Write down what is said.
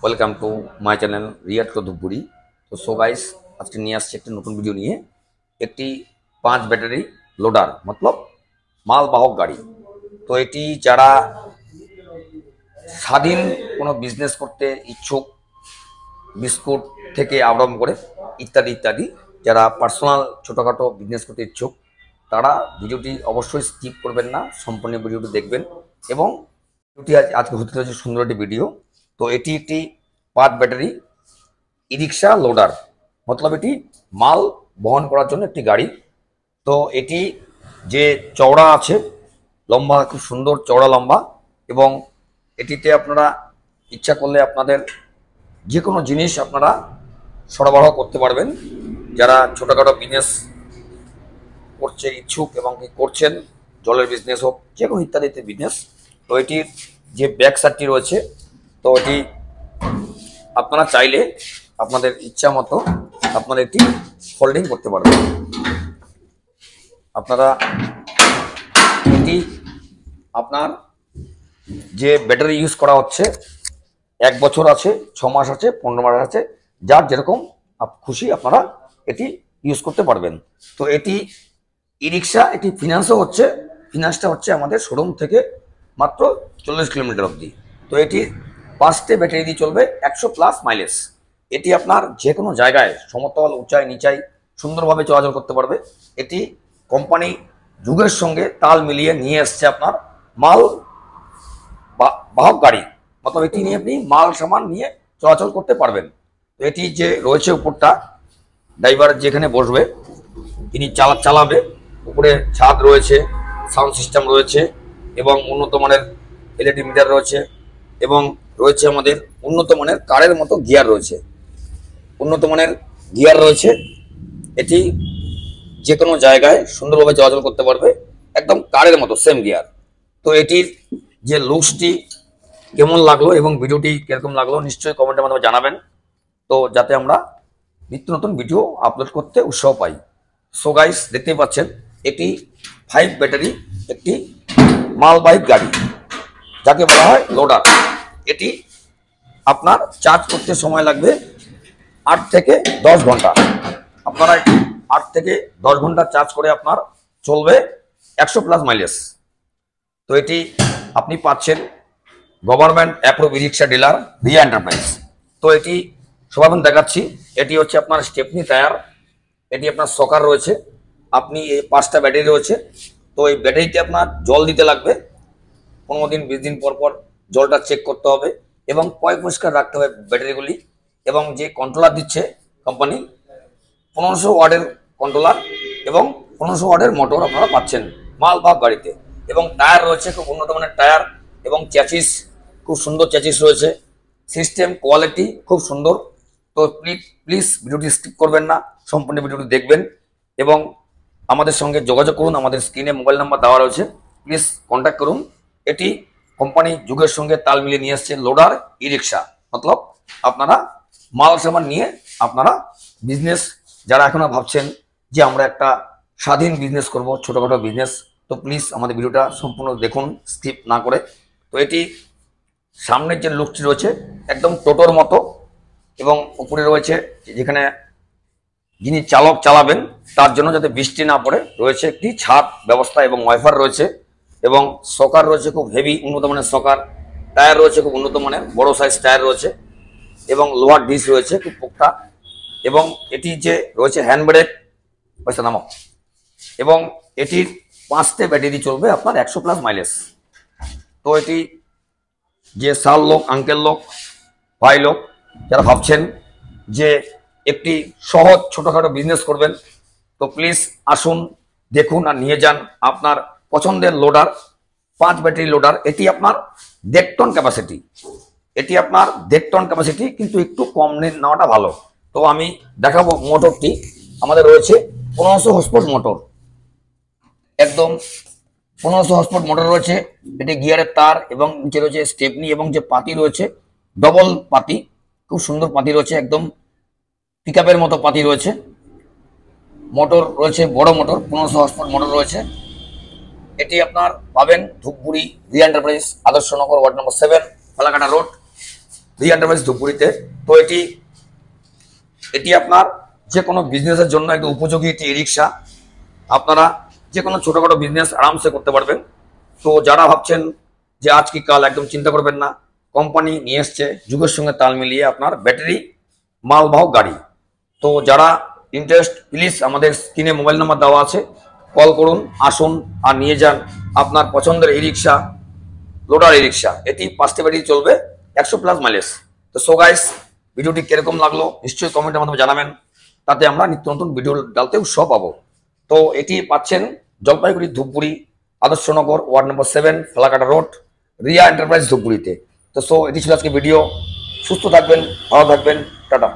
Welcome to my channel রিয়াট ধূপগুড়ি। তো so guys, আজকে নিয়ে আসছি একটি নতুন ভিডিও নিয়ে। একটি 5 ব্যাটারি লোডার মতলব মালবাহক গাড়ি। তো এটি যারা স্বাধীন কোনো বিজনেস করতে ইচ্ছুক, বিস্কুট থেকে আরম্ভ করে ইত্যাদি ইত্যাদি, যারা পার্সোনাল ছোটোখাটো বিজনেস করতে ইচ্ছুক, তারা ভিডিওটি অবশ্যই স্কিপ করবেন না, সম্পূর্ণ ভিডিওটি দেখবেন। এবং ভিডিওটি আজকে হতে চলেছে সুন্দর একটি ভিডিও। তো এটি একটি 5 ব্যাটারি ই রিক্সা লোডার, মতলব এটি মাল বহন করার জন্য একটি গাড়ি। তো এটি যে চওড়া আছে, লম্বা, খুব সুন্দর চওড়া লম্বা, এবং এটিতে আপনারা ইচ্ছা করলে আপনাদের যে কোনো জিনিস আপনারা সরবরাহ করতে পারবেন। যারা ছোটোখাটো বিজনেস করছে ইচ্ছুক এবং কি করছেন, জলের বিজনেস হোক, যে কোনো ইত্যাদি বিজনেস। তো এটির যে ব্যাক সাইডটি রয়েছে, তো এটি আপনারা চাইলে আপনাদের ইচ্ছা মতো আপনারা এটি ফোল্ডিং করতে পারবেন। আপনারা এটি আপনার যে ব্যাটারি ইউজ করা হচ্ছে 1 বছর আছে, 6 মাস আছে, 15 মাস আছে, যার যেরকম খুশি আপনারা এটি ইউজ করতে পারবেন। তো এটি ই রিক্সা, এটি ফিনান্সও হচ্ছে। ফিনান্সটা হচ্ছে আমাদের শোরুম থেকে মাত্র 40 কিলোমিটার অবধি। তো এটি 5টে ব্যাটারি দিয়ে চলবে, 100+ মাইলেজ। এটি আপনার যে কোনো জায়গায় সমতল, উঁচাই, নিচাই সুন্দরভাবে চলাচল করতে পারবে। এটি কোম্পানি যুগের সঙ্গে তাল মিলিয়ে নিয়ে এসছে আপনার মাল বাহক গাড়ি, মতলব এটি নিয়ে আপনি মাল সামান নিয়ে চলাচল করতে পারবেন। তো এটি যে রয়েছে উপরটা, ড্রাইভার যেখানে বসবে তিনি চালাবে, উপরে ছাদ রয়েছে, সাউন্ড সিস্টেম রয়েছে, এবং উন্নত মানের এলইডি মিটার রয়েছে, এবং রয়েছে আমাদের উন্নত মানের কারের মতো গিয়ার রয়েছে, উন্নত মানের গিয়ার রয়েছে। এটি যে কোনো জায়গায় সুন্দরভাবে চলাচল করতে পারবে, একদম কারের মতো সেম গিয়ার। তো এটির যে লুকসটি কেমন লাগলো এবং ভিডিওটি কিরকম লাগলো নিশ্চয়ই কমেন্টের মাধ্যমে জানাবেন, তো যাতে আমরা নিত্য নতুন ভিডিও আপলোড করতে উৎসাহ পাই। সো গাইস, দেখতেই পাচ্ছেন এটি 5 ব্যাটারি একটি মালবাহী গাড়ি, যাকে বলা হয় লোডার। এটি আপনার চার্জ করতে সময় লাগবে 8 থেকে 10 ঘন্টা। আপনারা 8 থেকে 10 ঘন্টা চার্জ করে আপনার চলবে 100+ মাইলেজ। তো এটি আপনি পাচ্ছেন গভর্নমেন্ট অ্যাপ্রুভ ই রিক্সা ডিলার রিয়া এন্টারপ্রাইজ। তো এটি সবার দেখাচ্ছি। এটি হচ্ছে আপনার স্টেপনি টায়ার, এটি আপনার সকার রয়েছে, আপনি এই 5টা ব্যাটারি রয়েছে। তো এই ব্যাটারিতে আপনার জল দিতে লাগবে 15 দিন 20 দিন পর পর জলটা চেক করতে হবে, এবং পরিষ্কার রাখতে হবে ব্যাটারিগুলি। এবং যে কন্ট্রোলার দিচ্ছে কোম্পানি, 1500 ওয়াটের কন্ট্রোলার এবং 1500 ওয়াটের মোটর আপনারা পাচ্ছেন মালবাহক গাড়িতে। এবং টায়ার রয়েছে খুব উন্নত মানের টায়ার, এবং চ্যাচিস খুব সুন্দর চ্যাচিস রয়েছে। সিস্টেম কোয়ালিটি খুব সুন্দর। তো প্লিজ ভিডিওটি স্কিপ করবেন না, সম্পূর্ণ ভিডিওটি দেখবেন এবং আমাদের সঙ্গে যোগাযোগ করুন। আমাদের স্ক্রিনে মোবাইল নাম্বার দেওয়া রয়েছে, প্লিজ কন্ট্যাক্ট করুন। এটি কোম্পানি যুগের সঙ্গে তাল মিলিয়ে নিয়ে আসছে লোডার ই রিক্সা, মতলব আপনারা মাল সামান নিয়ে আপনারা বিজনেস, যারা এখনো ভাবছেন যে আমরা একটা স্বাধীন বিজনেস করব, ছোটোখাটো বিজনেস, তো প্লিজ আমাদের ভিডিওটা সম্পূর্ণ দেখুন স্কিপ না করে। তো এটি সামনের যে লুকটি রয়েছে একদম টোটোর মতো, এবং উপরে রয়েছে যেখানে যিনি চালক চালাবেন তার জন্য যাতে বৃষ্টি না পড়ে রয়েছে একটি ছাদ ব্যবস্থা, এবং ওয়াইফার রয়েছে, এবং সকার রয়েছে খুব হেভি উন্নত মানের সকার। টায়ার রয়েছে খুব উন্নত মানের বড় সাইজ টায়ার রয়েছে, এবং লোহার ডিস রয়েছে খুব পোক্তা। এবং এটি যে রয়েছে হ্যান্ড ব্রেক, পয়সা নামক, এবং এটির 5টে ব্যাটারি চলবে আপনার 100+ মাইলেজ। তো এটি যে সাল লোক, আঙ্কেল লোক, ভাই লোক, যারা ভাবছেন যে একটি সহজ ছোটোখাটো বিজনেস করবেন, তো প্লিজ আসুন, দেখুন আর নিয়ে যান আপনার পছন্দের লোডার, 5 ব্যাটারি লোডার। এটি আপনার 1.5 টন ক্যাপাসিটি, এটি আপনার 1.5 টন ক্যাপাসিটি, কিন্তু একটু কম নেওয়াটা ভালো। তো আমি দেখাবো মোটরটি। আমাদের রয়েছে 1500 হর্সপাওয়ার মোটর, একদম 1500 হর্সপাওয়ার মোটর রয়েছে। এটি গিয়ারের তার, এবং নিচে রয়েছে স্টেপনি, এবং যে পাতি রয়েছে ডবল পাতি, খুব সুন্দর পাতি রয়েছে, একদম পিকআপের মতো পাতি রয়েছে। মোটর রয়েছে বড় মোটর, 1500 হর্সপাওয়ার মোটর রয়েছে। এটি আপনার পাবেন Dhupguri Riya enterprise, Adarshnagar, ward number 7, Falakata road. Riya enterprise ধূপগুড়িতে। তো এটি আপনার যে কোনো বিজনেসের জন্য একদম উপযোগী একটি ই রিক্সা। আপনারা যে কোনো ছোটোখাটো বিজনেস আরামসে করতে পারবেন। তো যারা ভাবছেন যে আজ কি কাল, একদম চিন্তা করবেন না। কোম্পানি নিয়ে এসছে যুগের সঙ্গে তাল মিলিয়ে আপনার ব্যাটারি মালবাহক গাড়ি। তো যারা ইন্টারেস্ট, প্লিজ আমাদের স্ক্রিনে মোবাইল নাম্বার দেওয়া আছে, কল করুন, আসুন আর নিয়ে যান আপনার পছন্দের ই রিক্সা, লোডার ই রিক্সা। এটি 5টি ব্যাটারি চলবে, 100+ মাইলেজ। তো সো গাইস, ভিডিওটি কিরকম লাগলো নিশ্চয়ই কমেন্টের মাধ্যমে জানাবেন, তাতে আমরা নিত্য নতুন ভিডিও ডালতে উৎসাহ পাবো। তো এটি পাচ্ছেন Jalpaiguri Dhupguri Adarshnagar ward number 7 Falakata road, Riya enterprise ধূপগুড়িতে। তো সো এটি ছিল আজকে ভিডিও। সুস্থ থাকবেন, ভালো থাকবেন, টাটা।